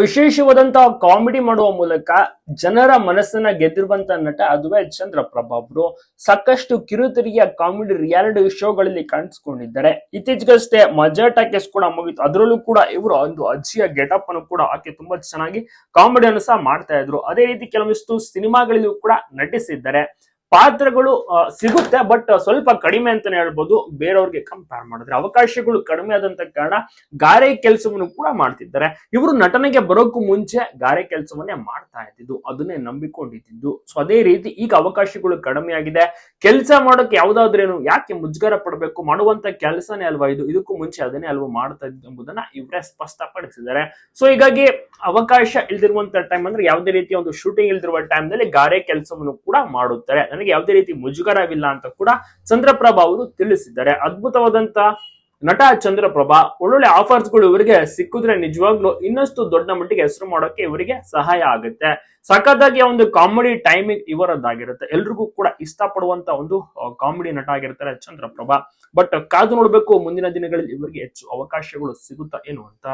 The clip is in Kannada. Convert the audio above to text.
ವಿಶೇಷವಾದಂತಹ ಕಾಮಿಡಿ ಮಾಡುವ ಮೂಲಕ ಜನರ ಮನಸ್ಸನ್ನ ಗೆದ್ದಿರುವಂತ ನಟ ಅದುವೇ ಚಂದ್ರಪ್ರಭಾ ಅವರು. ಸಾಕಷ್ಟು ಕಿರುತೆರೆಯ ಕಾಮಿಡಿ ರಿಯಾಲಿಟಿ ಶೋಗಳಲ್ಲಿ ಕಾಣಿಸ್ಕೊಂಡಿದ್ದಾರೆ. ಇತ್ತೀಚೆಗಷ್ಟೇ ಮಜಾ ಟಾಕೀಸ್ ಕೂಡ ಮುಗಿತು. ಅದರಲ್ಲೂ ಕೂಡ ಇವರು ಒಂದು ಅಜ್ಜಿಯ ಗೆಟಪ್ ಅನ್ನು ಕೂಡ ಹಾಕಿ ತುಂಬಾ ಚೆನ್ನಾಗಿ ಕಾಮಿಡಿಯನ್ನು ಸಹ ಮಾಡ್ತಾ ಇದ್ರು. ಅದೇ ರೀತಿ ಕೆಲವೊಂದಿಷ್ಟು ಸಿನಿಮಾಗಳಲ್ಲೂ ಕೂಡ ನಟಿಸಿದ್ದಾರೆ. ಪಾತ್ರಗಳು ಸಿಗುತ್ತೆ, ಬಟ್ ಸ್ವಲ್ಪ ಕಡಿಮೆ ಅಂತಾನೆ ಹೇಳ್ಬೋದು. ಬೇರೆಯವ್ರಿಗೆ ಕಂಪೇರ್ ಮಾಡಿದ್ರೆ ಅವಕಾಶಗಳು ಕಡಿಮೆ ಆದಂತ ಕಾರಣ ಗಾರೆ ಕೆಲಸವನ್ನು ಕೂಡ ಮಾಡ್ತಿದ್ದಾರೆ. ಇವರು ನಟನೆಗೆ ಬರೋಕ್ಕೂ ಮುಂಚೆ ಗಾರೆ ಕೆಲಸವನ್ನೇ ಮಾಡ್ತಾ ಇದ್ದಿದ್ದು, ಅದನ್ನೇ ನಂಬಿಕೊಂಡಿದ್ದು. ಸೊ ಅದೇ ರೀತಿ ಈಗ ಅವಕಾಶಗಳು ಕಡಿಮೆ ಆಗಿದೆ. ಕೆಲಸ ಮಾಡೋಕೆ ಯಾವ್ದಾದ್ರೇನು, ಯಾಕೆ ಮುಜುಗರ ಪಡಬೇಕು, ಮಾಡುವಂತ ಕೆಲಸನೇ ಅಲ್ವಾ ಇದು, ಇದಕ್ಕೂ ಮುಂಚೆ ಅದನ್ನೇ ಅಲ್ವಾ ಮಾಡ್ತಾ ಇದ್ದು ಎಂಬುದನ್ನ ಇವರೇ ಸ್ಪಷ್ಟಪಡಿಸಿದ್ದಾರೆ. ಸೊ ಹೀಗಾಗಿ ಅವಕಾಶ ಇಲ್ದಿರುವಂತ ಟೈಮ್ ಅಂದ್ರೆ ಯಾವುದೇ ರೀತಿಯ ಒಂದು ಶೂಟಿಂಗ್ ಇಲ್ದಿರುವ ಟೈಮ್ ನಲ್ಲಿ ಗಾರೆ ಕೆಲಸವನ್ನು ಕೂಡ ಮಾಡುತ್ತಾರೆ. ನನಗೆ ಯಾವುದೇ ರೀತಿ ಮುಜುಗರವಿಲ್ಲ ಅಂತ ಕೂಡ ಚಂದ್ರಪ್ರಭಾ ಅವರು ತಿಳಿಸಿದ್ದಾರೆ. ಅದ್ಭುತವಾದಂತ ನಟ ಚಂದ್ರಪ್ರಭಾ. ಒಳ್ಳೊಳ್ಳೆ ಆಫರ್ಸ್ ಗಳು ಇವರಿಗೆ ಸಿಕ್ಕಿದ್ರೆ ನಿಜವಾಗ್ಲೂ ಇನ್ನಷ್ಟು ದೊಡ್ಡ ಮಟ್ಟಿಗೆ ಹೆಸರು ಮಾಡೋಕೆ ಇವರಿಗೆ ಸಹಾಯ ಆಗುತ್ತೆ. ಸಖತ್ತಾಗಿ ಒಂದು ಕಾಮಿಡಿ ಟೈಮಿಂಗ್ ಇವರದ್ದಾಗಿರುತ್ತೆ. ಎಲ್ರಿಗೂ ಕೂಡ ಇಷ್ಟಪಡುವಂತ ಒಂದು ಕಾಮಿಡಿ ನಟ ಆಗಿರ್ತಾರೆ ಚಂದ್ರಪ್ರಭಾ. ಬಟ್ ಕಾದು ನೋಡ್ಬೇಕು ಮುಂದಿನ ದಿನಗಳಲ್ಲಿ ಇವರಿಗೆ ಹೆಚ್ಚು ಅವಕಾಶಗಳು ಸಿಗುತ್ತಾ ಏನು ಅಂತ.